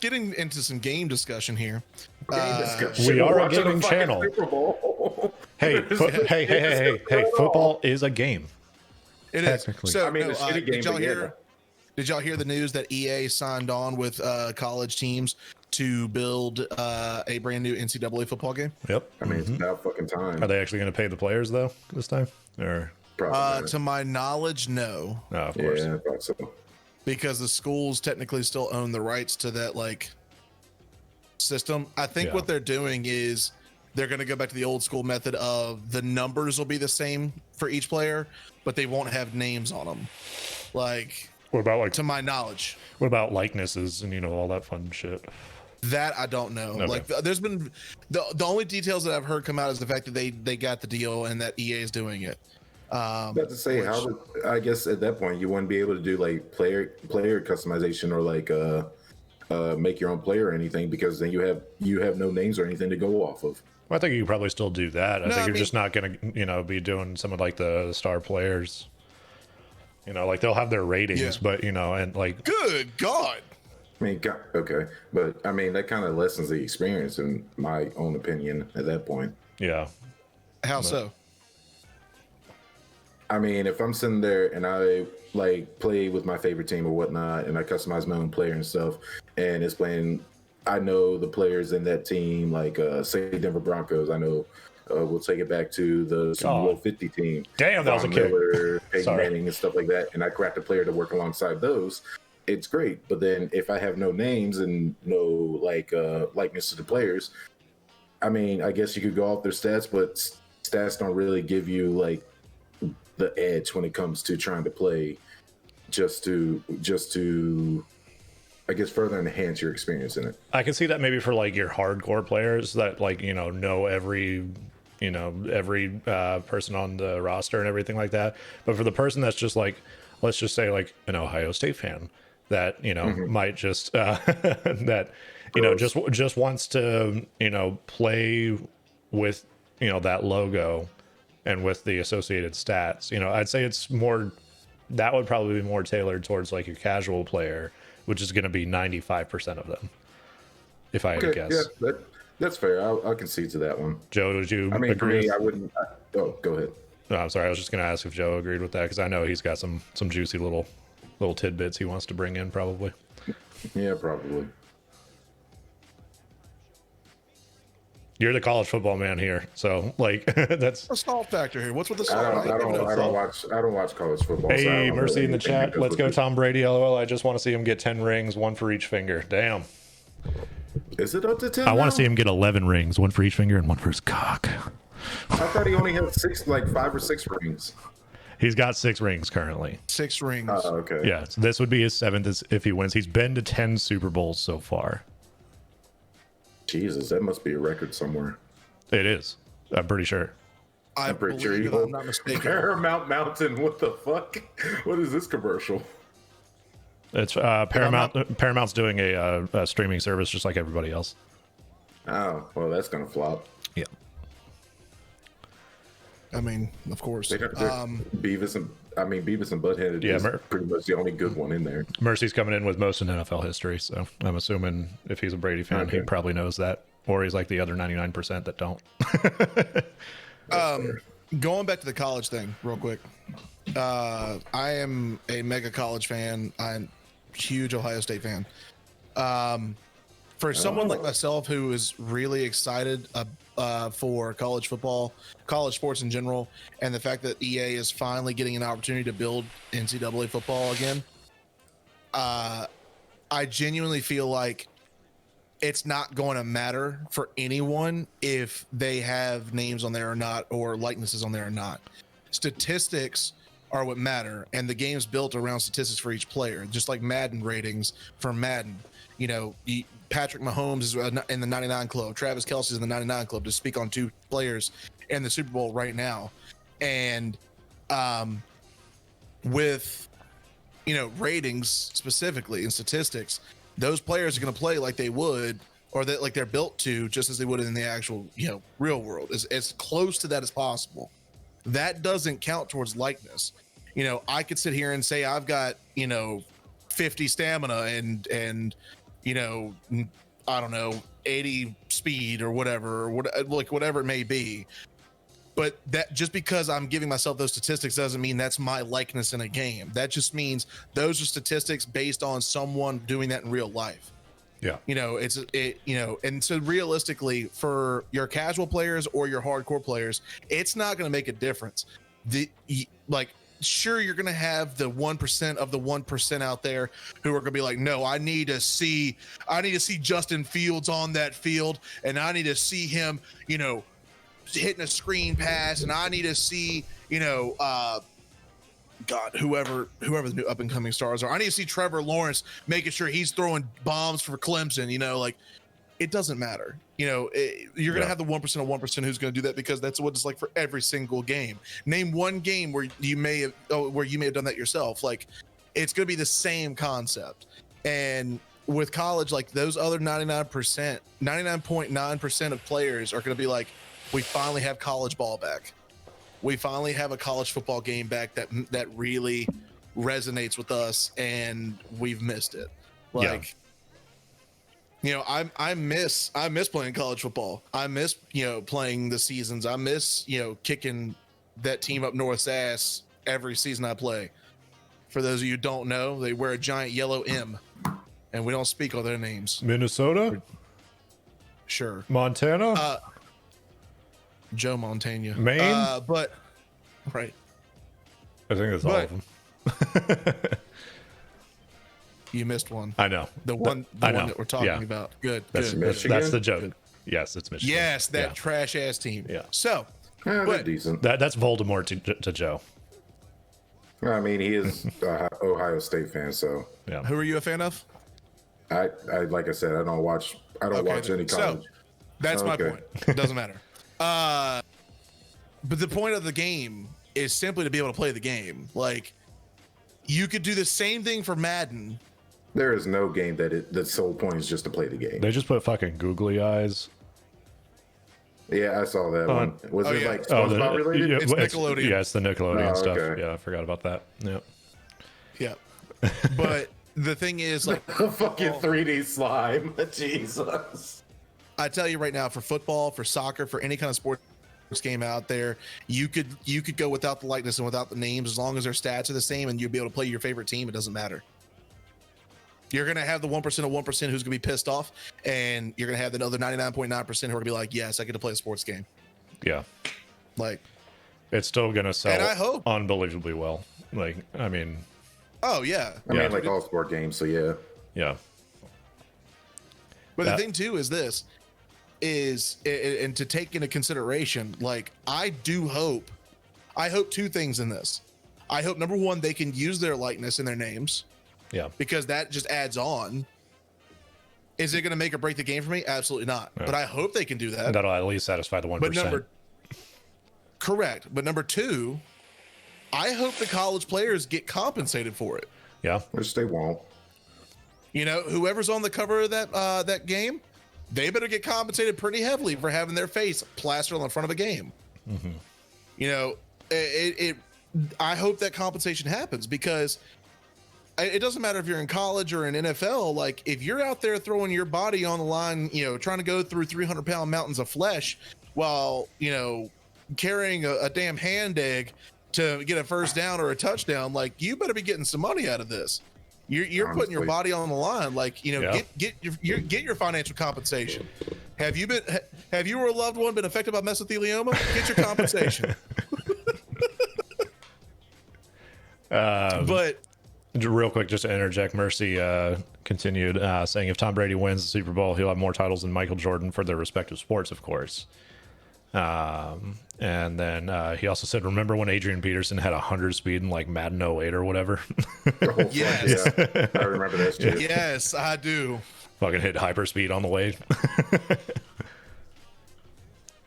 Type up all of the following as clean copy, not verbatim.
getting into some game discussion here. We are a gaming channel. Hey, hey! Football is a game. It is. Technically. So, I mean, it's a shitty game. Did y'all hear the news that EA signed on with college teams to build a brand new NCAA football game? Yep. I mean, it's about fucking time. Are they actually going to pay the players though this time? Or to my knowledge, no. Oh, of course. Yeah, I thought so. Because the schools technically still own the rights to that like system. I think what they're doing is they're going to go back to the old school method of the numbers will be the same for each player, but they won't have names on them. Like, what about like, to my knowledge, what about likenesses and all that fun shit? That I don't know. Okay. Like, there's been the only details that I've heard come out is the fact that they got the deal and that EA is doing it. But to say I guess at that point you wouldn't be able to do like player customization or like make your own player or anything, because then you have no names or anything to go off of. Well, I think you could probably still do that. I think you're just not going to be doing some of like the star players. Like they'll have their ratings, but and like, good God. I mean, okay, but I mean that kind of lessens the experience, in my own opinion, at that point. Yeah. How so? I mean, if I'm sitting there and I like play with my favorite team or whatnot, and I customize my own player and stuff, and it's playing, I know the players in that team, like say Denver Broncos. I know we'll take it back to the Super Bowl 50 team. Damn, that was a kick. Peyton Manning and stuff like that, and I craft a player to work alongside those. It's great, but then if I have no names and no like likeness to the players, I mean, I guess you could go off their stats, but stats don't really give you like the edge when it comes to trying to play just to I guess further enhance your experience in it. I can see that maybe for like your hardcore players that like know every person on the roster and everything like that, but for the person that's just like, let's just say like an Ohio State fan that might just that just wants to play with that logo and with the associated stats. I'd say it's more, that would probably be more tailored towards like your casual player, which is going to be 95% of them, if I had to guess. Yeah, that's fair. I'll concede to that one. Joe, would you agree? For me, I wouldn't. Go ahead. No, I'm sorry. I was just going to ask if Joe agreed with that, because I know he's got some juicy little tidbits he wants to bring in, probably. Yeah, probably. You're the college football man here, so like that's a salt factor here. What's with the salt? I don't watch college football. Hey, so Mercy in the chat. Let's go, Tom Brady. LOL. I just want to see him get 10 rings, one for each finger. Damn. Is it up to 10? I want to see him get 11 rings, one for each finger and one for his cock. I thought he only had 5 or 6 rings. He's got 6 rings currently. 6 rings. Oh, okay. Yeah, so this would be his 7th if he wins. He's been to 10 Super Bowls so far. Jesus, that must be a record somewhere. It is. I'm pretty sure. I'm pretty sure I'm not mistaken. Paramount Mountain. What the fuck? What is this commercial? It's Paramount. Paramount's doing a streaming service just like everybody else. Oh, well, that's gonna flop. Yeah. I mean, of course. Beavis and Butthead is pretty much the only good one in there. Mercy's coming in with most in NFL history, so I'm assuming if he's a Brady fan, he probably knows that, or he's like the other 99% that don't. Going back to the college thing real quick. I am a mega college fan. I'm a huge Ohio State fan. For someone like myself who is really excited for college football, college sports in general, and the fact that EA is finally getting an opportunity to build NCAA football again, I genuinely feel like it's not going to matter for anyone if they have names on there or not, or likenesses on there or not. Statistics are what matter, and the game's built around statistics for each player, just like Madden ratings for Madden. Patrick Mahomes is in the 99 club. Travis Kelce is in the 99 club, to speak on 2 players in the Super Bowl right now. And with ratings specifically and statistics, those players are going to play like they would, or that like they're built to, just as they would in the actual real world, as close to that as possible. That doesn't count towards likeness. I could sit here and say I've got 50 stamina and I don't know, 80 speed or whatever, whatever it may be. But that just because I'm giving myself those statistics doesn't mean that's my likeness in a game. That just means those are statistics based on someone doing that in real life. Yeah. And so realistically, for your casual players or your hardcore players, it's not going to make a difference. Sure, you're going to have the 1% of the 1% out there who are going to be like, no, I need to see Justin Fields on that field, and I need to see him, hitting a screen pass, and I need to see, whoever the new up and coming stars are. I need to see Trevor Lawrence making sure he's throwing bombs for Clemson. It doesn't matter. You're going to have the 1% of 1% who's going to do that, because that's what it's like for every single game. Name one game where you may have done that yourself. Like, it's going to be the same concept. And with college, like, those other 99.9% of players are going to be like, we finally have college ball back. We finally have a college football game back that really resonates with us, and we've missed it. I miss playing college football. I miss, playing the seasons. I miss, kicking that team up north's ass every season I play. For those of you who don't know, they wear a giant yellow M, and we don't speak all their names. Minnesota? Sure. Montana? Joe Montana. Maine? Right. I think that's all of them. You missed one. I know. The one that we're talking about. Good. That's the joke. Good. Yes, it's Michigan. Yes, that trash ass team. Yeah. So, they're decent. That's Voldemort to Joe. I mean, he is an Ohio State fan, so. Yeah. Who are you a fan of? I like I said, I don't watch any college. So, that's my point. It doesn't matter. But the point of the game is simply to be able to play the game. Like, you could do the same thing for Madden. There is no game the sole point is just to play the game. They just put fucking googly eyes. Yeah, I saw that one. Was it like SpongeBob related? It's Nickelodeon. It's the Nickelodeon stuff. Okay. Yeah, I forgot about that. Yep. Yeah. But the thing is, like, a fucking 3D slime. Jesus. I tell you right now, for football, for soccer, for any kind of sports game out there, you could go without the likeness and without the names, as long as their stats are the same and you'll be able to play your favorite team. It doesn't matter. You're going to have the 1% of 1% who's going to be pissed off, and you're going to have the other 99.9% who are going to be like, yes, I get to play a sports game. Yeah. Like, it's still going to sell, and I hope, unbelievably well. Like, I mean. Oh, yeah. I mean, like all sport games, so yeah. Yeah. But the thing, too, is this. And to take into consideration, like, I hope two things in this. I hope, number one, they can use their likeness in their names. Yeah. Because that just adds on. Is it going to make or break the game for me? Absolutely not. Yeah. But I hope they can do that. That'll at least satisfy the 1%. Correct. But number two, I hope the college players get compensated for it. Yeah. Which they won't. Whoever's on the cover of that game, they better get compensated pretty heavily for having their face plastered on the front of a game. Mm-hmm. I hope that compensation happens, because it doesn't matter if you're in college or in NFL. Like, if you're out there throwing your body on the line, trying to go through 300-pound mountains of flesh while, carrying a damn hand egg to get a first down or a touchdown, like, you better be getting some money out of this. You're putting your body on the line. Like, get your financial compensation. Have you or a loved one been affected by mesothelioma? Get your compensation. But real quick, just to interject, Mercy continued saying, if Tom Brady wins the Super Bowl, he'll have more titles than Michael Jordan for their respective sports, of course. And then he also said, remember when Adrian Peterson had 100 speed in like Madden 08 or whatever? Yes. Yeah, I remember that shit. Yes, I do. Fucking hit hyperspeed on the way.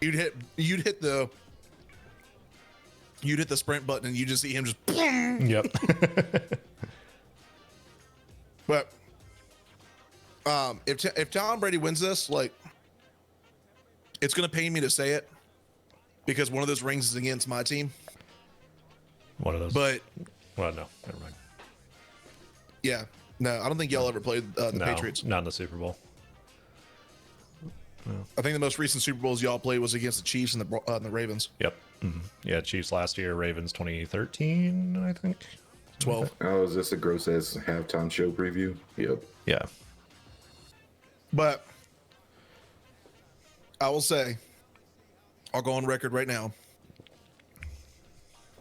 You'd hit the sprint button and you just see him just. Yep. But if Tom Brady wins this, like, it's gonna pain me to say it, because one of those rings is against my team. One of those. But well, no, never mind. Yeah, No, I don't think y'all ever played the No, Patriots. not in the Super Bowl. I think the most recent Super Bowls y'all played was against the Chiefs and the Ravens. Yep. Yeah, Chiefs last year, Ravens 2013, I think. 12. Oh, is this a gross ass halftime show preview? Yep. Yeah. But I will say, I'll go on record right now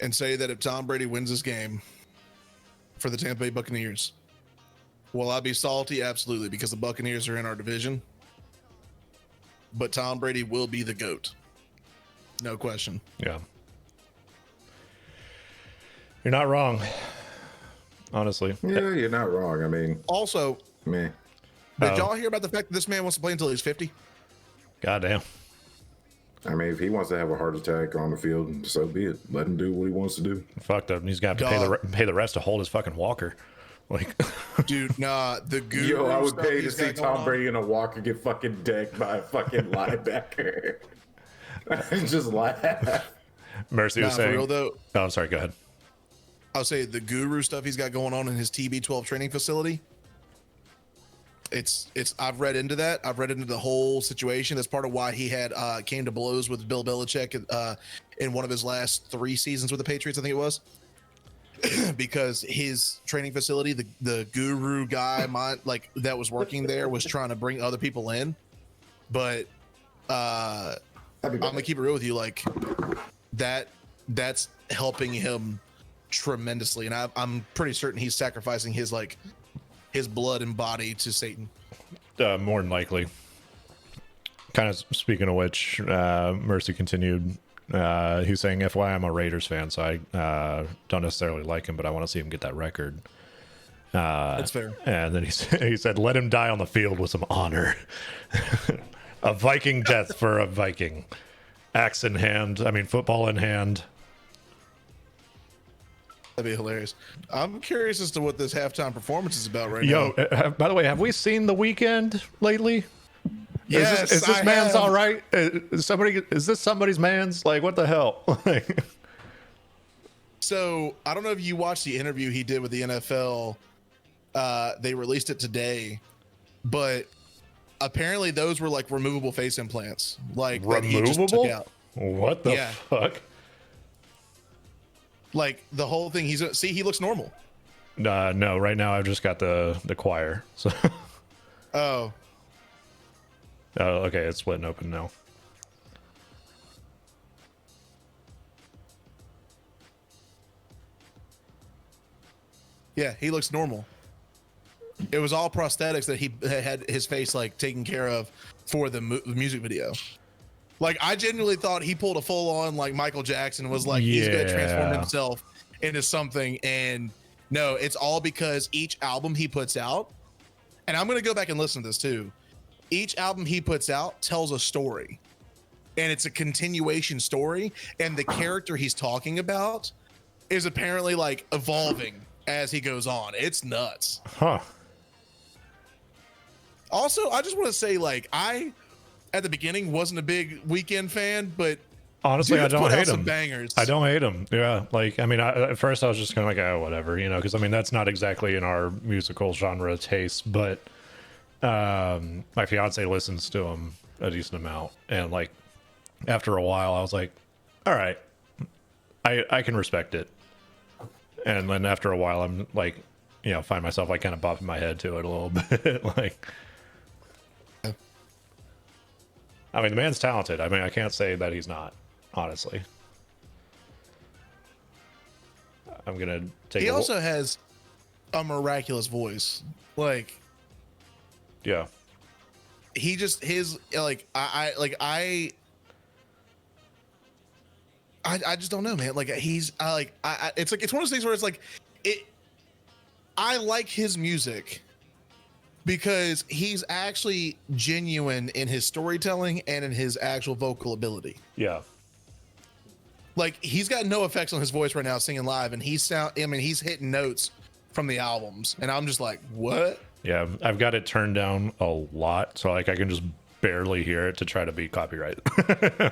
and say that if Tom Brady wins this game for the Tampa Bay Buccaneers, will I be salty? Absolutely, because the Buccaneers are in our division. But Tom Brady will be the GOAT. No question. Yeah. You're not wrong. Honestly. Yeah, you're not wrong. I mean, Also, man. did y'all hear about the fact that this man wants to play until he's 50? Goddamn. I mean, if he wants to have a heart attack on the field, so be it. Let him do what he wants to do. Fucked up. He's got to pay the rest to hold his fucking walker. Like, Dude, nah, the guru. Yo, I would stuff pay to he's see got going Tom on. Brady in a walker get fucking decked by a fucking linebacker. Just laugh. Mercy was Nah, for saying. real though, Oh, I'm sorry. Go ahead. I'll say the guru stuff he's got going on in his TB12 training facility. It's I've read into that. I've read into the whole situation. That's part of why he had came to blows with Bill Belichick in one of his last 3 seasons with the Patriots, I think it was. Because his training facility, the guru guy that was working there was trying to bring other people in. But I'm gonna keep it real with you, like that's helping him tremendously, and I'm pretty certain he's sacrificing his blood and body to Satan. More than likely. Kind of speaking of which, Mercy continued. He's saying, FYI, I'm a Raiders fan, so I don't necessarily like him, but I want to see him get that record. That's fair. And then he said, let him die on the field with some honor. A Viking death for a Viking. Axe in hand. I mean, football in hand. That'd be hilarious. I'm curious as to what this halftime performance is about right now. Yo, by the way, have we seen The Weeknd lately? Yes, is this I man's have. all right? Is this somebody's man's? Like, what the hell? So I don't know if you watched the interview he did with the NFL. They released it today, but apparently those were like removable face implants, like that he just took Removable? out. What the Yeah. fuck? Like the whole thing. He looks normal. No, right now I've just got the choir. So, Oh, okay, it's splitting open now. yeah, he looks normal. It was all prosthetics that he had his face like taken care of for the music video. Like I genuinely thought he pulled a full on like Michael Jackson, was like he's gonna transform Yeah. himself into something, and no, it's all because each album he puts out, and I'm gonna go back and listen to this too. Each album he puts out tells a story, and it's a continuation story, and the character he's talking about is apparently like evolving as he goes on. It's nuts. Huh. Also, I just want to say, like, I at the beginning wasn't a big Weeknd fan, but Honestly, dude's I don't put out hate some him. bangers. I don't hate him. Yeah, like I mean, at first I was just kind of like, oh, whatever, you know, because I mean that's not exactly in our musical genre taste, but my fiance listens to him a decent amount, and like after a while, I was like, all right, I can respect it, and then after a while, I'm like, you know, find myself like kind of bopping my head to it a little bit, like. I mean, the man's talented. I mean, I can't say that he's not, honestly. I'm gonna take. He also has a miraculous voice. Like yeah, he just his like I just don't know, man. Like he's it's like it's one of those things where it's like it. I like his music because he's actually genuine in his storytelling and in his actual vocal ability. yeah. Like he's got no effects on his voice right now singing live, and he's hitting notes from the albums, and I'm just like, what? Yeah, I've got it turned down a lot, so like I can just barely hear it to try to beat copyright.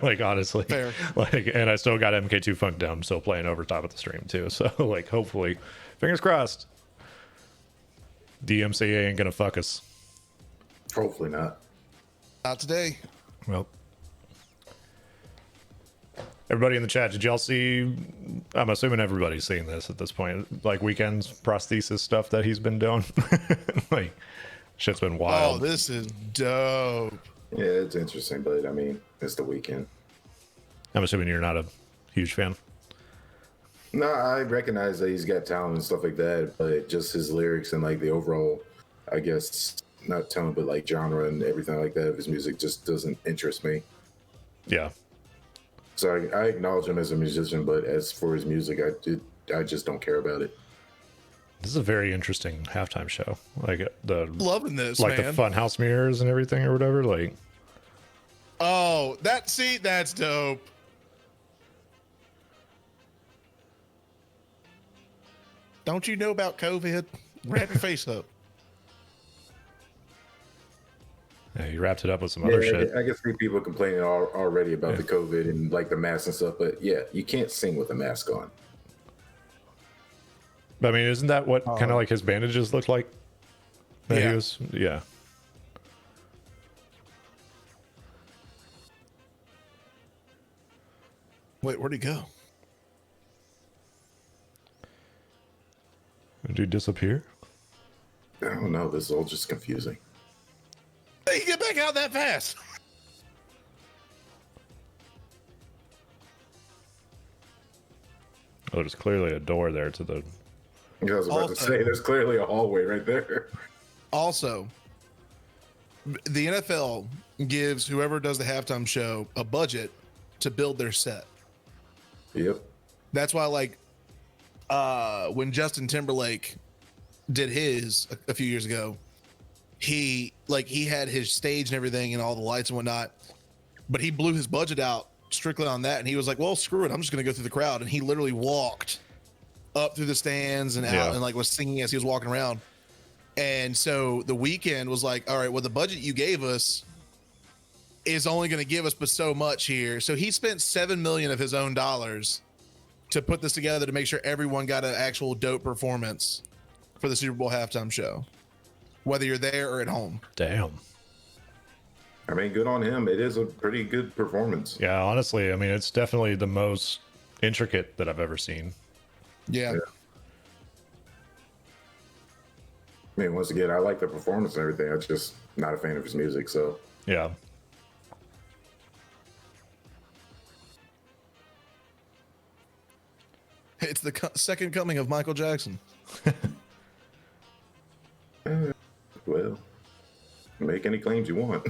Like honestly, Fair. Like, and I still got MK2 Funk down, still playing over top of the stream too. So like, hopefully, fingers crossed. DMCA ain't gonna fuck us. Hopefully not. Not today. Well, everybody in the chat, did y'all see? I'm assuming everybody's seen this at this point. Like Weekend's prosthesis stuff that he's been doing. Like, shit's been wild. Oh, this is dope. Yeah, it's interesting, but I mean, it's the weekend. I'm assuming you're not a huge fan. No, I recognize that he's got talent and stuff like that, but just his lyrics and like the overall, I guess, not tone, but like genre and everything like that of his music just doesn't interest me. Yeah. So I acknowledge him as a musician, but as for his music, I just don't care about it. This is a very interesting halftime show. Like the Loving this, like man. the funhouse mirrors and everything or whatever. Like, Oh, that's dope. Don't you know about COVID? Wrap your face up. yeah, you wrapped it up with some other shit. I can see people complaining already about the COVID and like the mask and stuff, but yeah, you can't sing with a mask on. But I mean, isn't that what kind of like his bandages looked like? That Yeah. he was, yeah. Wait, where'd he go? Did he disappear? I don't know. This is all just confusing. Hey, you get back out that fast. Oh, there's clearly a door there to the. I was about to say, there's clearly a hallway right there. Also, the NFL gives whoever does the halftime show a budget to build their set. Yep. That's why, like, when Justin Timberlake did his a few years ago, he had his stage and everything and all the lights and whatnot, but he blew his budget out strictly on that. And he was like, well, screw it. I'm just going to go through the crowd. And he literally walked up through the stands and out and like was singing as he was walking around. And so the weekend was like, all right, well, the budget you gave us is only going to give us but so much here. So he spent $7 million of his own dollars to put this together to make sure everyone got an actual dope performance for the Super Bowl halftime show, whether you're there or at home. Damn. I mean, good on him. It is a pretty good performance. Yeah, honestly, I mean, it's definitely the most intricate that I've ever seen. Yeah. I mean, once again, I like the performance and everything. I'm just not a fan of his music, so. Yeah. It's the second coming of Michael Jackson. Well, make any claims you want.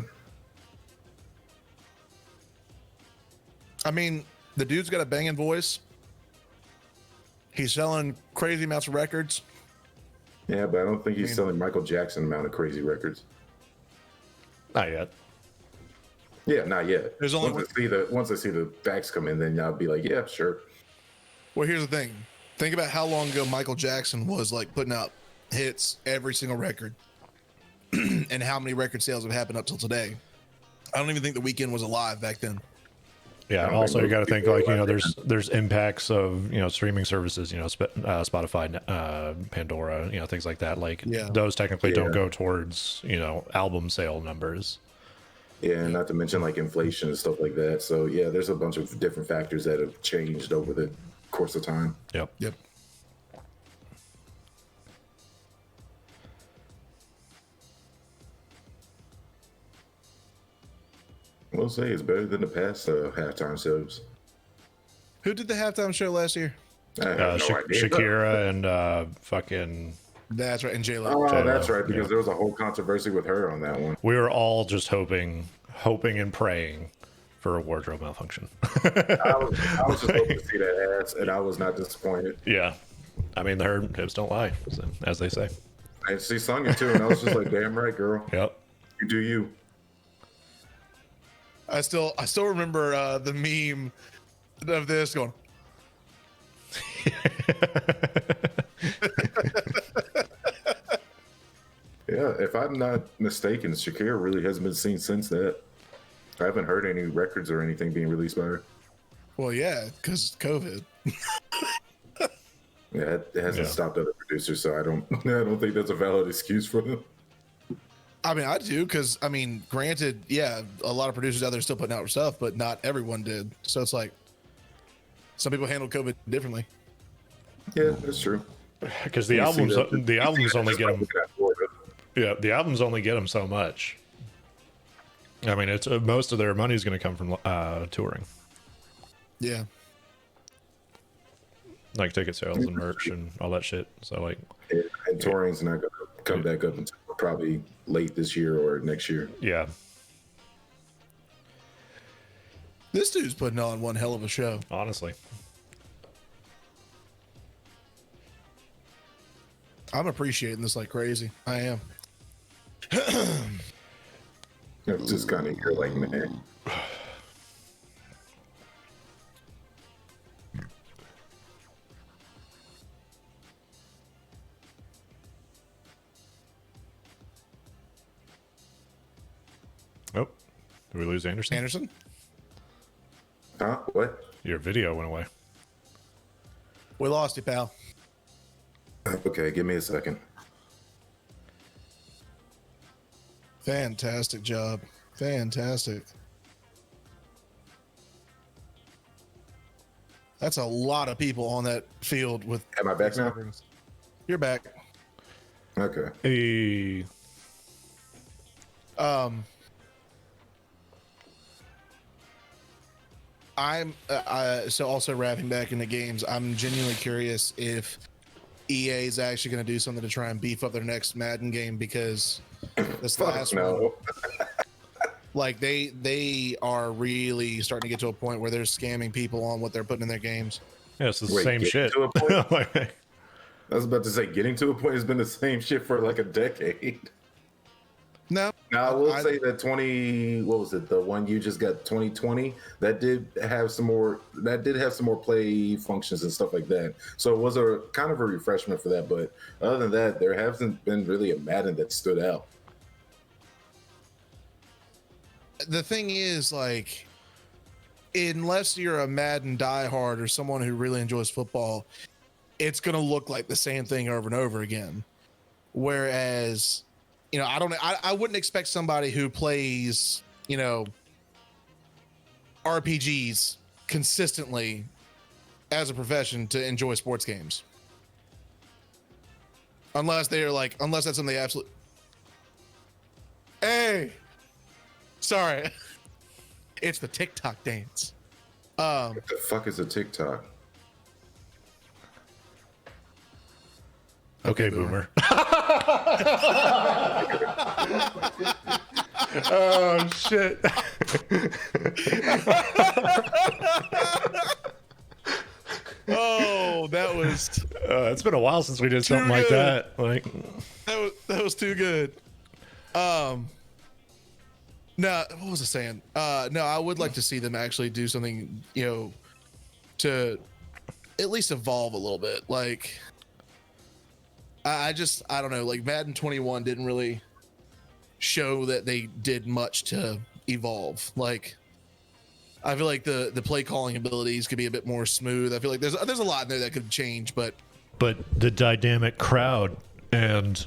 I mean, the dude's got a banging voice. He's selling crazy amounts of records. Yeah, but I don't think he's selling Michael Jackson amount of crazy records. Not yet. Yeah, not yet. There's only once I see the facts come in, then I'll be like, yeah, sure. Well, here's the thing. Think about how long ago Michael Jackson was like putting out hits every single record and how many record sales have happened up till today. I don't even think The Weeknd was alive back then. Yeah. Also, you got to think like, you know, there's impacts of, you know, streaming services, you know, Spotify, Pandora, you know, things like that. Like those technically don't go towards, you know, album sale numbers. Yeah, and not to mention like inflation and stuff like that. So yeah, there's a bunch of different factors that have changed over the course of time. Yep. We'll say it's better than the past halftime shows. Who did the halftime show last year? I have no idea. Shakira and fucking. That's right, and J-Lo. Oh, that's right, because there was a whole controversy with her on that one. We were all just hoping and praying for a wardrobe malfunction. I was just hoping to see that ass, and I was not disappointed. Yeah. I mean, her hips don't lie, as they say. And she sung it too, and I was just like, damn right, girl. Yep. You do you. I still remember the meme of this going. Yeah, if I'm not mistaken, Shakira really hasn't been seen since that. I haven't heard any records or anything being released by her. Well, yeah, because COVID. Yeah, it hasn't stopped other producers, so I don't think that's a valid excuse for them. I mean, I do, because I mean, granted, yeah, a lot of producers out there still putting out stuff, but not everyone did. So it's like some people handle COVID differently. Yeah, that's true. Because the albums only get them. Yeah, the albums only get them so much. I mean, it's most of their money is going to come from touring. Yeah. Like ticket sales and merch and all that shit. So like, and touring's not going to come back up until probably late this year or next year. Yeah. This dude's putting on one hell of a show. Honestly. I'm appreciating this like crazy. I am. I'm just kind of here like, man. Oh, did we lose Anderson? Anderson? Huh? What? Your video went away. We lost you, pal. Okay, give me a second. Fantastic job. Fantastic. That's a lot of people on that field with. Am I back now? You're back. Okay. Hey. I'm so also wrapping back into games. I'm genuinely curious if EA is actually going to do something to try and beef up their next Madden game, because this last one, like they are really starting to get to a point where they're scamming people on what they're putting in their games. Yeah, it's the same shit. I was about to say, getting to a point has been the same shit for like a decade. No, now I will say that what was it? The one you just got, 2020, that did have some more play functions and stuff like that. So it was a kind of a refreshment for that. But other than that, there hasn't been really a Madden that stood out. The thing is, like, unless you're a Madden diehard or someone who really enjoys football, it's going to look like the same thing over and over again. Whereas, you know, I wouldn't expect somebody who plays, you know, RPGs consistently as a profession to enjoy sports games. Unless that's something they absolutely. Hey, sorry. It's the TikTok dance. What the fuck is a TikTok? Okay, boomer. Oh shit. Oh, that was. It's been a while since we did something like that. Like that was too good. No, what was I saying? No, I would like to see them actually do something, you know, to at least evolve a little bit. Like, I don't know. Like Madden 21 didn't really show that they did much to evolve. Like, I feel like the play calling abilities could be a bit more smooth. I feel like there's a lot in there that could change, but the dynamic crowd and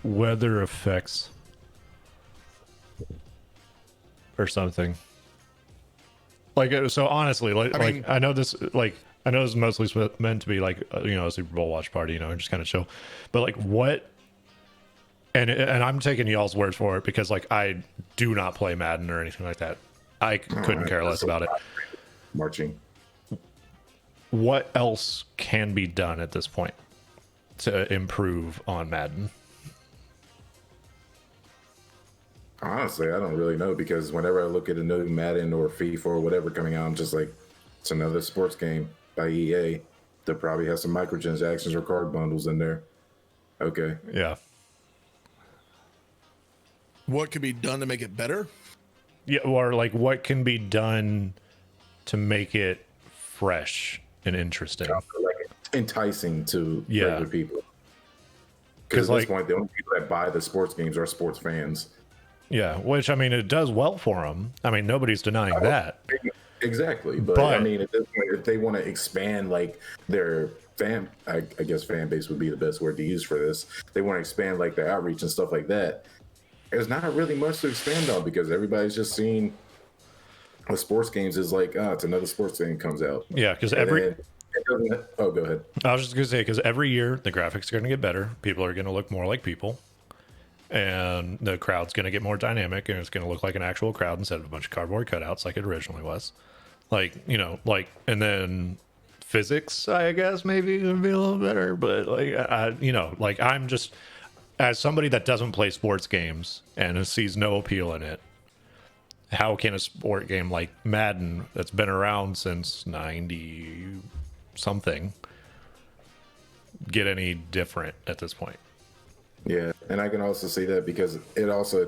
weather effects or something. Like, so honestly, I know this is mostly meant to be like, you know, a Super Bowl watch party, you know, and just kind of chill. But like, what? And I'm taking y'all's word for it, because like I do not play Madden or anything like that. I couldn't care less about it. Marching. What else can be done at this point to improve on Madden? Honestly, I don't really know, because whenever I look at a new Madden or FIFA or whatever coming out, I'm just like, it's another sports game by EA. They'll probably have some microtransactions or card bundles in there. Okay. Yeah. what could be done to make it better? Yeah, or like what can be done to make it fresh and interesting, like enticing to regular people. Because at this point, the only people that buy the sports games are sports fans. Yeah, which I mean, it does well for them. I mean, nobody's denying that. Exactly, but I mean, at this point, if they want to expand like their I guess fan base would be the best word to use for this. They want to expand like their outreach and stuff like that. There's not really much to expand on because everybody's just seeing the sports games is like, it's another sports game comes out. Yeah, because oh, go ahead. I was just gonna say because every year the graphics are gonna get better. People are gonna look more like people, and the crowd's gonna get more dynamic, and it's gonna look like an actual crowd instead of a bunch of cardboard cutouts like it originally was. Like, you know, like, and then physics, I guess maybe would be a little better, but like, you know, like I'm just, as somebody that doesn't play sports games and sees no appeal in it, how can a sport game like Madden that's been around since 90 something get any different at this point? Yeah, and I can also say that because it also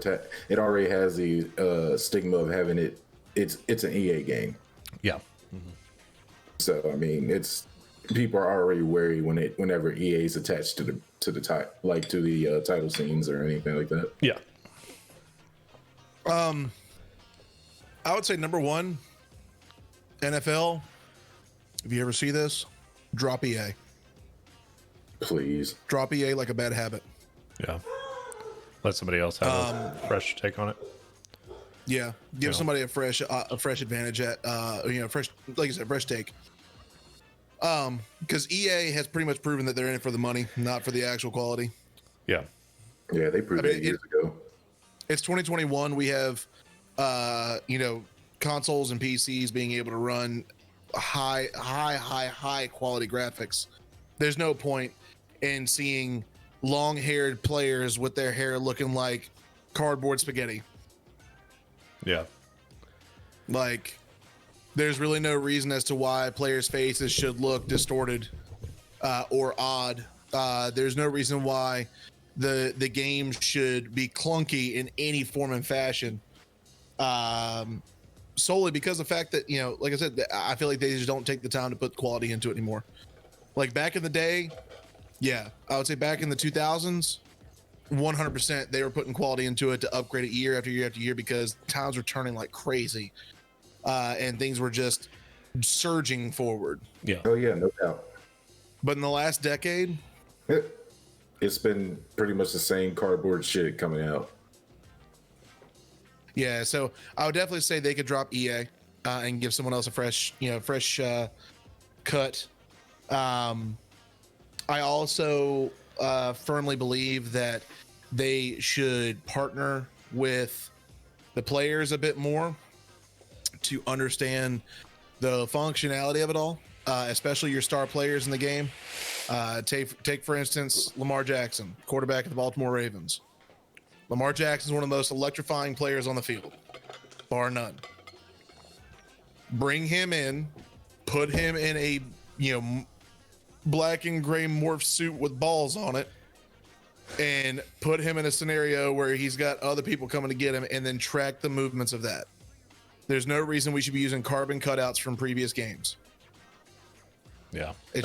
it already has the stigma of having it's an EA game. Yeah. So I mean, people are already wary whenever EA is attached to the title scenes or anything like that. Yeah. I would say number one, NFL. If you ever see this, drop EA. Please Drop EA like a bad habit. Yeah. Let somebody else have a fresh take on it. Yeah, give somebody a fresh advantage at fresh, like you said, fresh take. Because EA has pretty much proven that they're in it for the money, not for the actual quality. Yeah. Yeah, they proved it years ago. It's 2021. We have consoles and PCs being able to run high quality graphics. There's no point in seeing long-haired players with their hair looking like cardboard spaghetti. Yeah. Like, there's really no reason as to why players' faces should look distorted or odd. There's no reason why the game should be clunky in any form and fashion. Solely because of the fact that, like I said, I feel like they just don't take the time to put quality into it anymore. Like back in the day, yeah, I would say back in the 2000s, 100% they were putting quality into it to upgrade it year after year after year because times were turning like crazy and things were just surging forward. Yeah. Oh yeah, no doubt. But in the last decade, it's been pretty much the same cardboard shit coming out. Yeah, so I would definitely say they could drop EA and give someone else a fresh cut. I also firmly believe that they should partner with the players a bit more to understand the functionality of it all, especially your star players in the game. Take for instance, Lamar Jackson, quarterback of the Baltimore Ravens. Lamar Jackson is one of the most electrifying players on the field, bar none. Bring him in, put him in a black and gray morph suit with balls on it, and put him in a scenario where he's got other people coming to get him, and then track the movements of that. There's no reason we should be using carbon cutouts from previous games. Yeah. It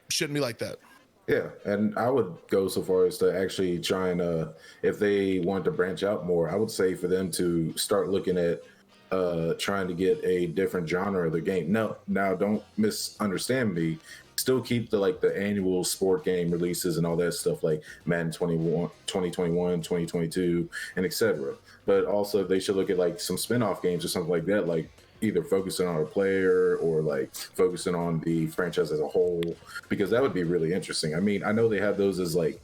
shouldn't be like that. Yeah, and I would go so far as to actually try and, if they want to branch out more, I would say for them to start looking at trying to get a different genre of the game. Now don't misunderstand me. Still keep the annual sport game releases and all that stuff like Madden 2021, 2022, and etc. But also they should look at like some spin-off games or something like that, like either focusing on a player or like focusing on the franchise as a whole, because that would be really interesting. I mean, I know they have those as like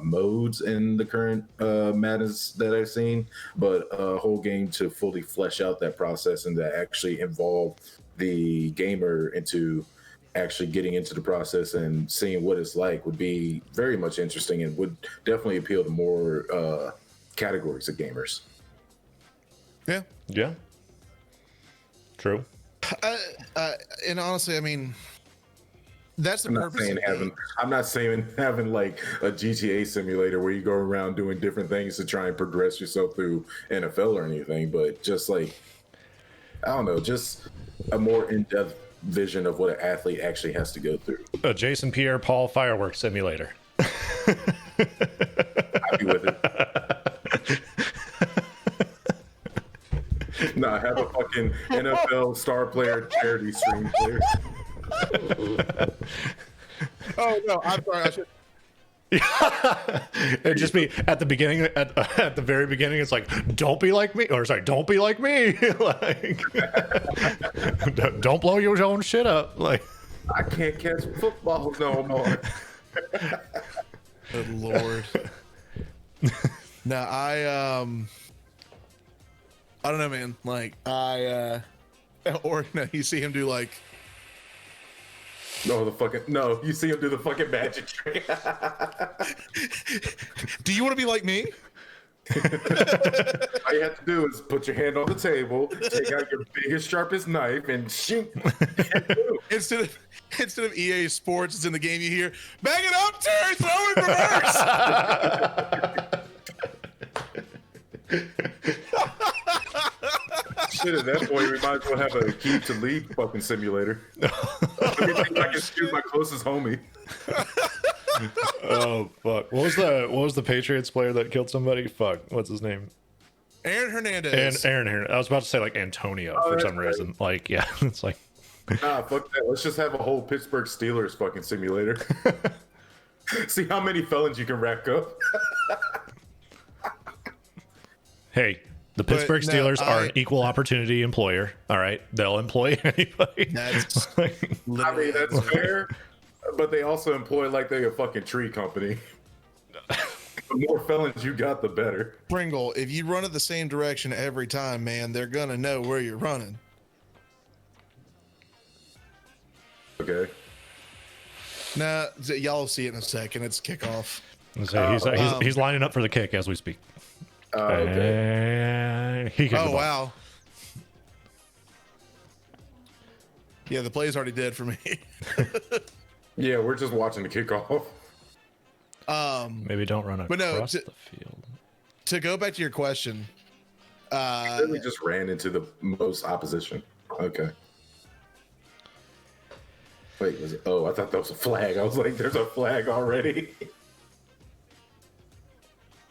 modes in the current Maddens that I've seen, but a whole game to fully flesh out that process and to actually involve the gamer into actually getting into the process and seeing what it's like would be very much interesting and would definitely appeal to more categories of gamers. Yeah. Yeah. True. And honestly, I mean, that's the purpose. I'm not saying having like a GTA simulator where you go around doing different things to try and progress yourself through NFL or anything, but just like, I don't know, just a more in-depth vision of what an athlete actually has to go through. A Jason Pierre-Paul fireworks simulator. Happy with it. No, have a fucking NFL star player charity stream player. Oh no, I'm sorry. I should. It'd just be at the beginning, at the very beginning. It's like, don't be like me, or sorry, don't be like me. Like, don't blow your own shit up. Like, I can't catch football no more. Good Lord. No, I don't know, man. Like or no, you see him do like. No, you see him do the fucking magic trick. Do you want to be like me? All you have to do is put your hand on the table, take out your biggest, sharpest knife, and shoot. Instead of EA Sports, it's in the game. You hear, bang it up, Terry, throw it in reverse. Shit, at that point, we might as well have a key to lead fucking simulator. Let me think I can shoot my closest homie. oh fuck! What was the Patriots player that killed somebody? Fuck, what's his name? Aaron Hernandez. Aaron Hernandez. I was about to say like Antonio for some reason. Like, yeah, it's like. Nah, fuck that. Let's just have a whole Pittsburgh Steelers fucking simulator. See how many felons you can rack up. Hey, the Pittsburgh no, Steelers are an equal opportunity employer. All right, they'll employ anybody. That's I mean, that's fair, but they also employ like they're a fucking tree company. The more felons you got, the better. Pringle. If you run it the same direction every time, man, they're gonna know where you're running. Okay. Nah, y'all will see it in a second. It's kickoff. So he's lining up for the kick as we speak. Okay. And he kicked the ball. Wow. Yeah, the play's already dead for me. Yeah, we're just watching the kickoff. Maybe don't run across the field. To go back to your question, We just ran into the most opposition. Okay. Wait, was it? Oh, I thought that was a flag. I was like, there's a flag already.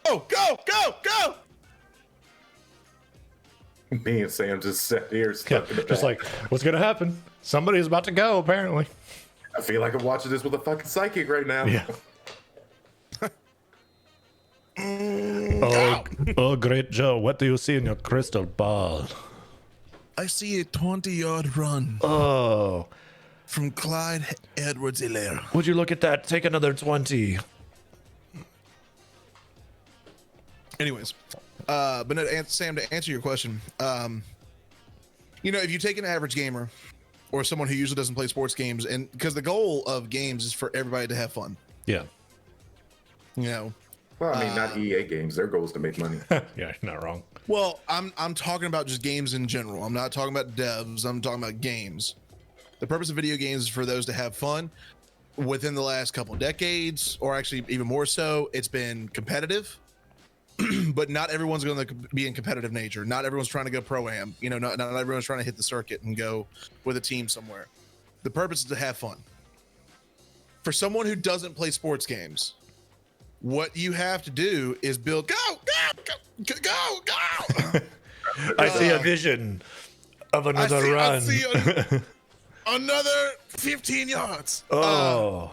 oh, go! Me and Sam just sat here stuck in the Just back. like, what's gonna happen? Somebody's about to go, apparently. I feel like I'm watching this with a fucking psychic right now. Yeah. Oh, great Joe, what do you see in your crystal ball? I see a 20-yard run Oh, from Clyde Edwards-Helaire. would you look at that? Take another 20. Anyways, but no, Sam, to answer your question, if you take an average gamer or someone who usually doesn't play sports games, and because the goal of games is for everybody to have fun, Yeah. Well, I mean, not EA games. Their goal is to make money. Yeah, not wrong. Well, I'm talking about just games in general. I'm not talking about devs. I'm talking about games. The purpose of video games is for those to have fun. Within the last couple decades, or actually even more so, it's been competitive. But not everyone's going to be in competitive nature. Not everyone's trying to go pro-am. Not everyone's trying to hit the circuit and go with a team somewhere. The purpose is to have fun. For someone who doesn't play sports games, what you have to do is build. Go! I see a vision of another run. I see another 15 yards. Oh.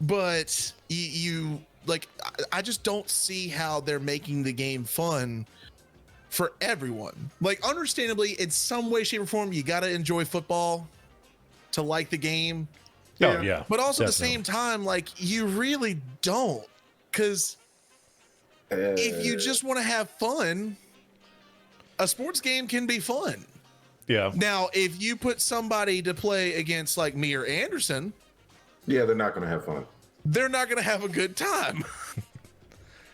But you like, I just don't see how they're making the game fun for everyone. Like, understandably, in some way, shape, or form, you got to enjoy football to like the game. Oh, yeah. But also at the definitely. same time, like, you really don't. Because if you just want to have fun, a sports game can be fun. Yeah. Now, if you put somebody to play against like me or Anderson, Yeah, they're not going to have fun. they're not going to have a good time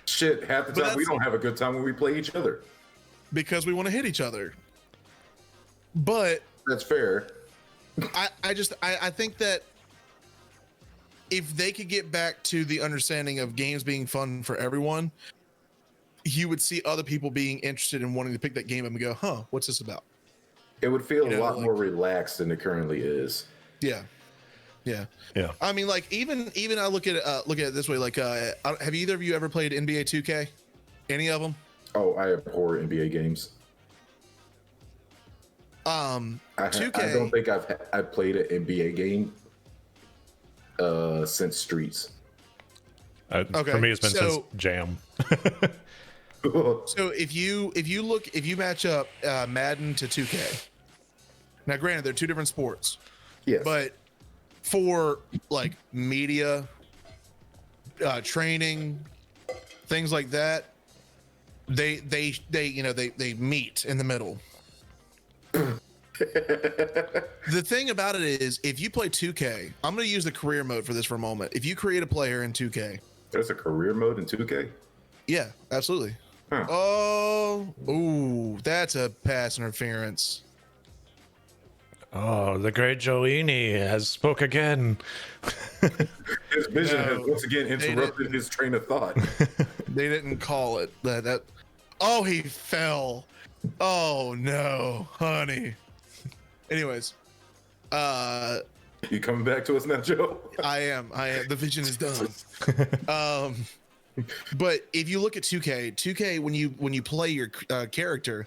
Shit, half the But time we that's- don't have a good time when we play each other. because we want to hit each other. But That's fair. I think that if they could get back to the understanding of games being fun for everyone, you would see other people being interested in wanting to pick that game up and go, huh, what's this about? It would feel a lot like- more relaxed than it currently is. Yeah. Yeah. Yeah. I mean, like, even I look at it this way, like, have either of you ever played NBA 2K? Any of them? Oh, I abhor NBA games. 2K. I don't think I've played an NBA game since Streets. For me, it's been since Jam. So if you match up Madden to 2K, now granted they're two different sports, Yes, but for like media, training, things like that, they meet in the middle. The thing about it is, if you play 2K, I'm going to use the career mode for this for a moment. If you create a player in 2K, there's a career mode in 2K. yeah, absolutely. Huh. Oh, ooh, that's a pass interference. Oh, the great Joini has spoke again. His vision has No, once again interrupted his train of thought. They didn't call it that. Oh, he fell. Oh no, honey. Anyways, You coming back to us now, Joe? I am. The vision is done. But if you look at 2K, when you play your character,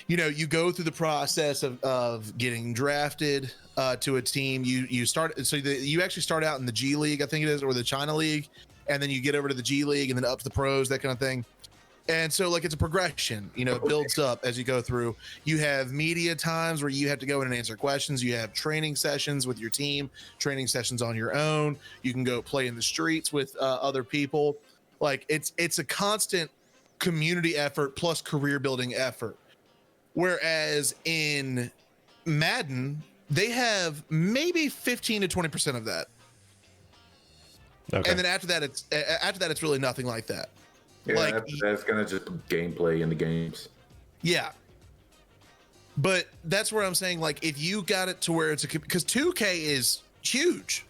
you go through the process of getting drafted to a team. You start, so you actually start out in the G League, I think it is, or the China League, and then you get over to the G League and then up to the pros, that kind of thing. And so like it's a progression, it builds up as you go through. You have media times where you have to go in and answer questions. You have training sessions with your team, training sessions on your own. You can go play in the streets with other people. Like it's a constant community effort plus career building effort. Whereas in Madden, they have maybe 15 to 20% of that. Okay. And then after that, it's really nothing like that. Yeah, Like, that's kind of just gameplay in the games. Yeah. But that's where I'm saying, like, if you got it to where it's because 2K is huge.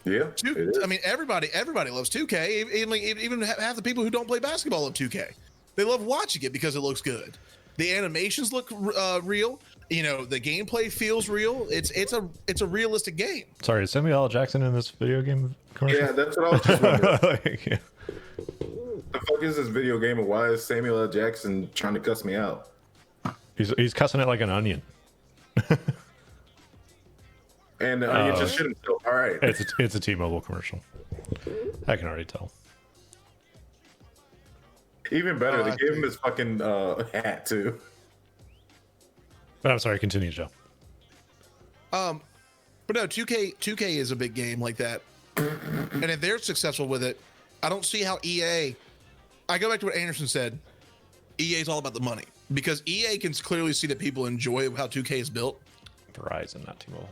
Yeah, it is. I mean, everybody loves 2K. Even half the people who don't play basketball love 2K. They love watching it because it looks good. The animations look real. The gameplay feels real. It's a realistic game. Sorry, is Samuel L. Jackson in this video game commercial? Yeah, that's what I was just wondering. Yeah. The fuck is this video game, and why is Samuel L. Jackson trying to cuss me out? He's cussing it like an onion. And the onion just shit himself. All right. It's a T-Mobile commercial. I can already tell. Even better, they gave him his fucking hat too. But I'm sorry, continue, Joe. But no, 2K is a big game like that. And if they're successful with it, I don't see how EA. I go back to what Anderson said. EA is all about the money because EA can clearly see that people enjoy how 2K is built. Verizon, not T-Mobile.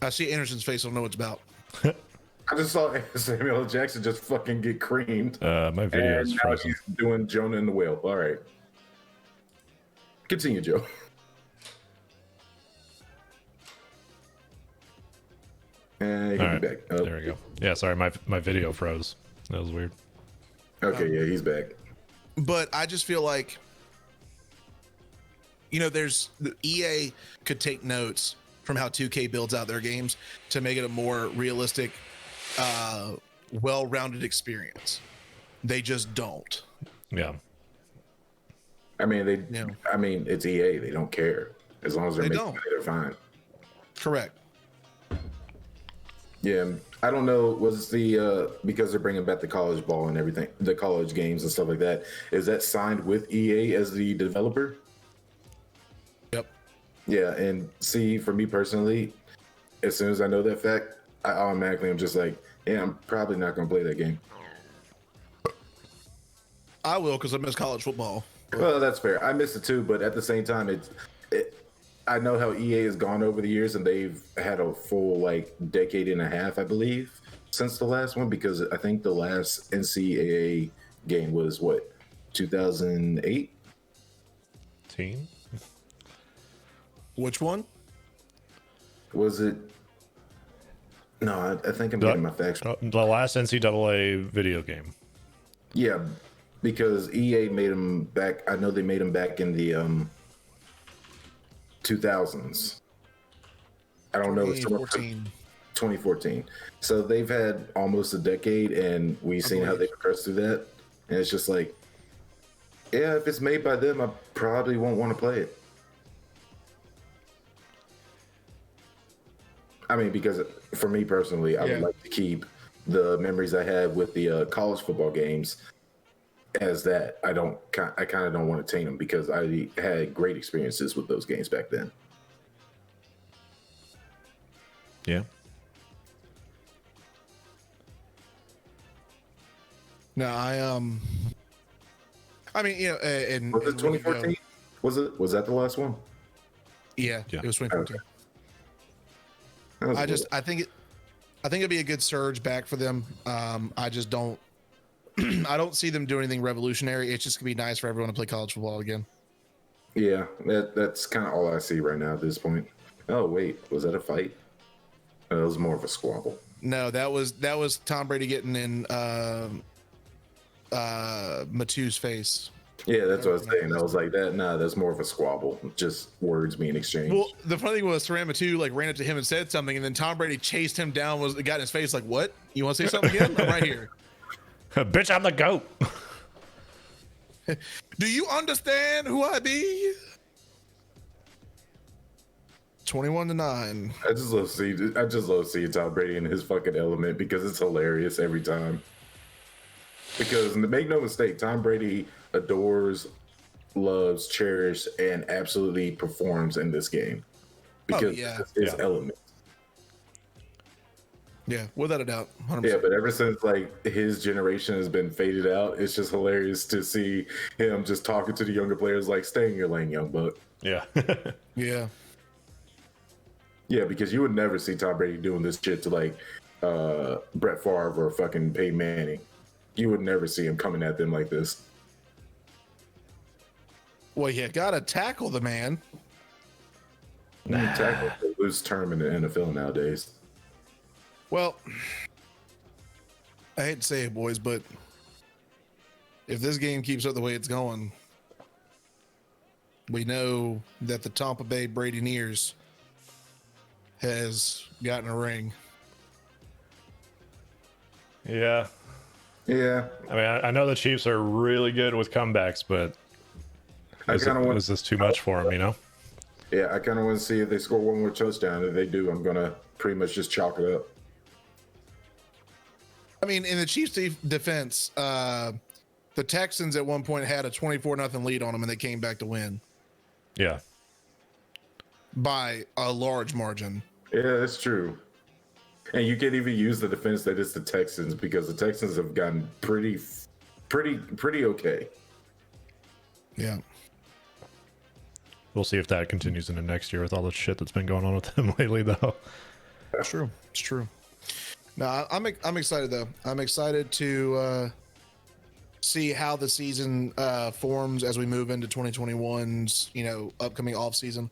I see Anderson's face. I don't know what it's about. I just saw Samuel L. Jackson just fucking get creamed. My video And is now frozen. he's doing Jonah and the Whale. All right. Continue, Joe. And he'll All right, be back. Oh, there we go. Yeah, sorry, my video froze. That was weird. okay, yeah, he's back. But I just feel like, there's the EA could take notes from how 2K builds out their games to make it a more realistic, well-rounded experience. They just don't. Yeah. I mean, Yeah. it's EA. They don't care. As long as they're They making don't. money, they're fine. Correct. Yeah, I don't know. Was the because they're bringing back the college ball and everything, the college games and stuff like that? Is that signed with EA as the developer? Yep. Yeah, and see, for me personally, as soon as I know that fact, I automatically am just like, yeah, I'm probably not going to play that game. I will because I miss college football. Well, that's fair. I miss it too, but at the same time, I know how EA has gone over the years, and they've had a full decade and a half, I believe, since the last one. Because I think the last NCAA game was 2008. Team? Which one? Was it? No, I think I'm getting my facts. The last NCAA video game. Yeah, because EA made them back. I know they made them back in the 2000s. I don't know. It's 2014. So they've had almost a decade, and we've seen how they progressed through that. And it's just like, Yeah, if it's made by them, I probably won't want to play it. I mean, because for me personally, I would like to keep the memories I had with the college football games as that. I kind of don't want to taint them because I had great experiences with those games back then. Yeah. No, I mean, you know, and Was it 2014? Was that the last one? Yeah, Yeah. it was 2014. Okay. I think it'd be a good surge back for them. I just don't I don't see them doing anything revolutionary. It's just gonna be nice for everyone to play college football again. Yeah, that's kind of all I see right now at this point. Oh wait, was that a fight? It was more of a squabble. No, that was Tom Brady getting in Matu's face. Yeah, that's what I was saying. I was like, that's more of a squabble. Just words being exchanged. Well, the funny thing was Tyrann Mathieu like ran up to him and said something, and then Tom Brady chased him down, got in his face like, "What? You want to say something again? I'm right here." Bitch, I'm the GOAT. Do you understand who I be? 21-9. I just love seeing Tom Brady in his fucking element because it's hilarious every time. Because make no mistake, Tom Brady adores, loves, cherishes, and absolutely performs in this game because it's his element. Yeah, without a doubt. 100%. Yeah, but ever since like his generation has been faded out, it's just hilarious to see him just talking to the younger players like, "Stay in your lane, young buck." Yeah. Yeah. Yeah, because you would never see Tom Brady doing this shit to like Brett Favre or fucking Peyton Manning. You would never see him coming at them like this. Well, you gotta tackle the man. Tackle is a loose term in the NFL nowadays. Well, I hate to say it, boys, but if this game keeps up the way it's going, we know that the Tampa Bay Brady Nears has gotten a ring. Yeah. Yeah, I mean, I know the Chiefs are really good with comebacks, but is this too much for them, you know? Yeah, I kind of want to see if they score one more touchdown. If they do, I'm going to pretty much just chalk it up. I mean, in the Chiefs' defense, the Texans at one point had a 24-0 lead on them, and they came back to win Yeah. by a large margin. Yeah, that's true. And you can't even use the defense that it's the Texans because the Texans have gotten pretty okay. Yeah. We'll see if that continues into next year with all the shit that's been going on with them lately, though. It's true. It's true. No, I'm excited though. I'm excited to see how the season forms as we move into 2021's upcoming off season.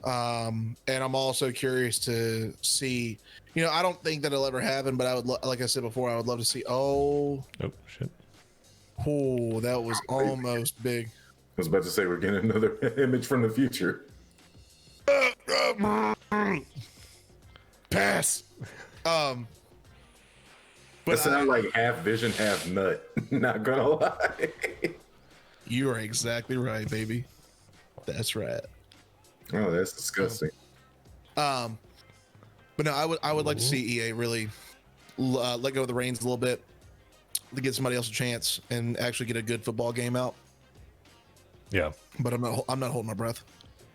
And I'm also curious to see. I don't think that it'll ever happen, but I would, like I said before, I would love to see. Oh shit! Oh, that was almost big. I was about to say we're getting another image from the future. Pass. But it sounds like half vision, half nut. Not gonna lie. You are exactly right, baby. That's right. Oh, that's disgusting. But no, I would like to see EA really let go of the reins a little bit to give somebody else a chance and actually get a good football game out. Yeah. But I'm not holding my breath.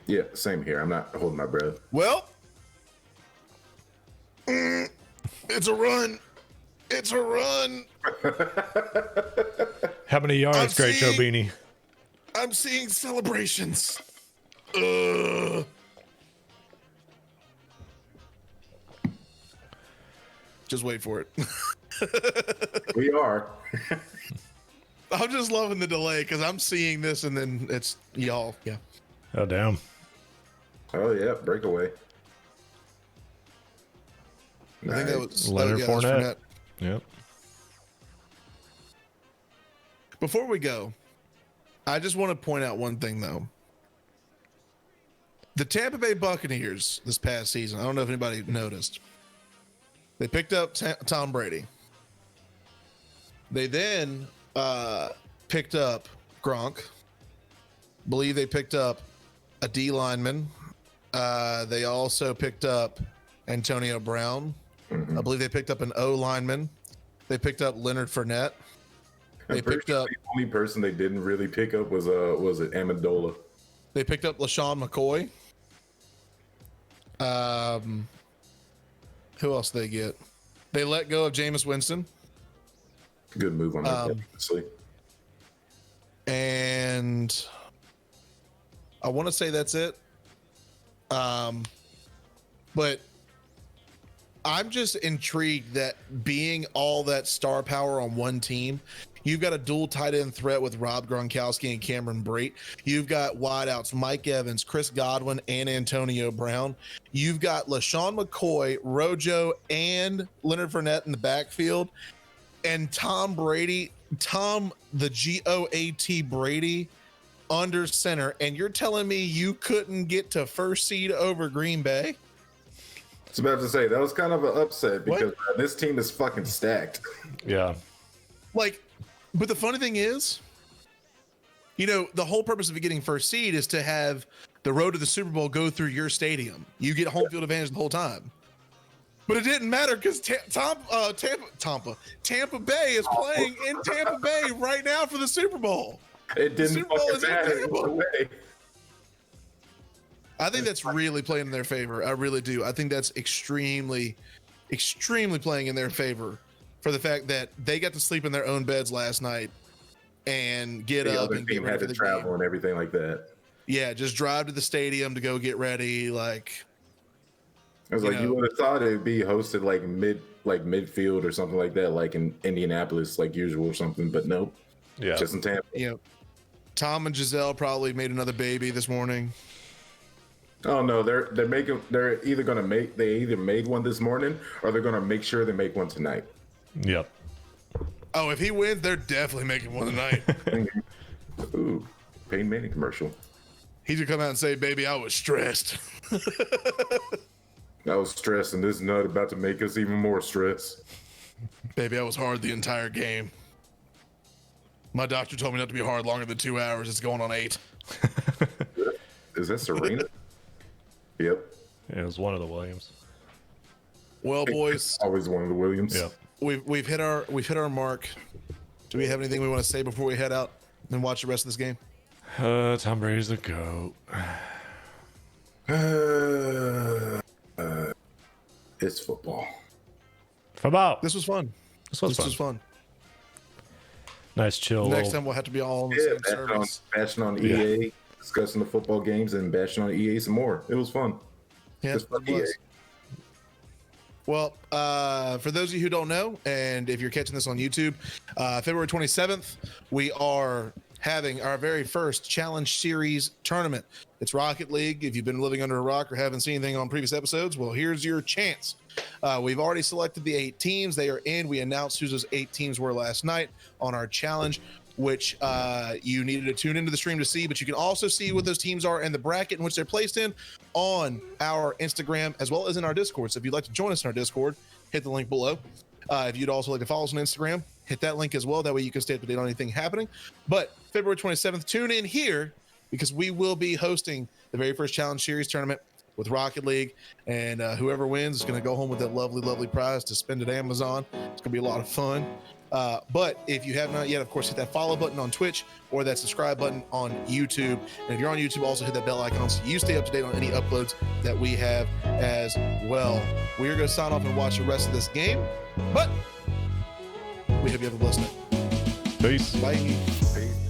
Yeah, same here. I'm not holding my breath. Well, it's a run. It's a run. How many yards, Great Joe Beanie? I'm seeing celebrations. Just wait for it. We are. I'm just loving the delay because I'm seeing this and then it's y'all. Yeah. Oh, damn. Oh, yeah. Breakaway. I think that was Leonard Fournette. Fournette. Yep. Before we go, I just want to point out one thing, though. The Tampa Bay Buccaneers this past season, I don't know if anybody noticed, they picked up Tom Brady. They then picked up Gronk. Believe they picked up a D lineman. They also picked up Antonio Brown. I believe they picked up an O lineman. They picked up Leonard Fournette. They picked up the only person they didn't really pick up was it Amendola. They picked up LaShawn McCoy. Who else did they get? They let go of Jameis Winston. Good move on that, obviously. And I want to say that's it. But I'm just intrigued that being all that star power on one team, you've got a dual tight end threat with Rob Gronkowski and Cameron Brate. You've got wideouts Mike Evans, Chris Godwin, and Antonio Brown. You've got LaShawn McCoy, Rojo, and Leonard Fournette in the backfield. And Tom Brady, the GOAT Brady under center. And you're telling me you couldn't get to first seed over Green Bay? I was about to say, that was kind of an upset because this team is fucking stacked. Yeah. Like, but the funny thing is, you know, the whole purpose of getting first seed is to have the road to the Super Bowl go through your stadium. You get home field advantage the whole time. But it didn't matter because Tampa Bay is playing in Tampa Bay right now for the Super Bowl. It didn't fucking matter. I think that's really playing in their favor. I really do. I think that's extremely playing in their favor for the fact that they got to sleep in their own beds last night and get the up other and team get ready had for to the travel game. and everything like that. Yeah, just drive to the stadium to go get ready. Like, I was you would have thought it'd be hosted like midfield or something like that, like in Indianapolis, like usual or something. But nope. Yeah. Just in Tampa. you know, Tom and Giselle probably made another baby this morning. Oh no, they're either gonna made one this morning or they're gonna make sure they make one tonight. Yep. Oh, if he wins, they're definitely making one tonight. Ooh, Peyton Manning commercial. He's gonna come out and say, "Baby, I was stressed." I was stressed, and this nut about to make us even more stressed. Baby, I was hard the entire game. My doctor told me not to be hard longer than 2 hours. It's going on 8. Is that Serena? Yep. Yeah, it was one of the Williams. Well, boys, Always one of the Williams. Yeah. we've hit our mark. Do we have anything we want to say before we head out and watch the rest of this game? Tom Brady's the GOAT. It's football. Football. This was fun. This was fun. Nice chill. Next time we'll have to be all on the same service. Bashing on EA, discussing the football games, and bashing on EA some more. It was fun. Yeah, Just fuck it was. EA. Well, for those of you who don't know, and if you're catching this on YouTube, February 27th, we are having our very first Challenge Series tournament. It's Rocket League. If you've been living under a rock or haven't seen anything on previous episodes, well, here's your chance. We've already selected the 8 teams. They are in. We announced who those 8 teams were last night on our challenge, which you needed to tune into the stream to see, but you can also see what those teams are and the bracket in which they're placed in on our Instagram as well as in our Discord. So if you'd like to join us in our Discord, hit the link below. If you'd also like to follow us on Instagram, hit that link as well. That way you can stay up to date on anything happening. But February 27th, tune in here because we will be hosting the very first Challenge Series tournament with Rocket League, and whoever wins is going to go home with that lovely, lovely prize to spend at Amazon. It's going to be a lot of fun. But if you have not yet, of course, hit that follow button on Twitch or that subscribe button on YouTube. And if you're on YouTube, also hit that bell icon so you stay up to date on any uploads that we have as well. We are going to sign off and watch the rest of this game, but we hope you have a blessed night. Peace. Bye. Peace.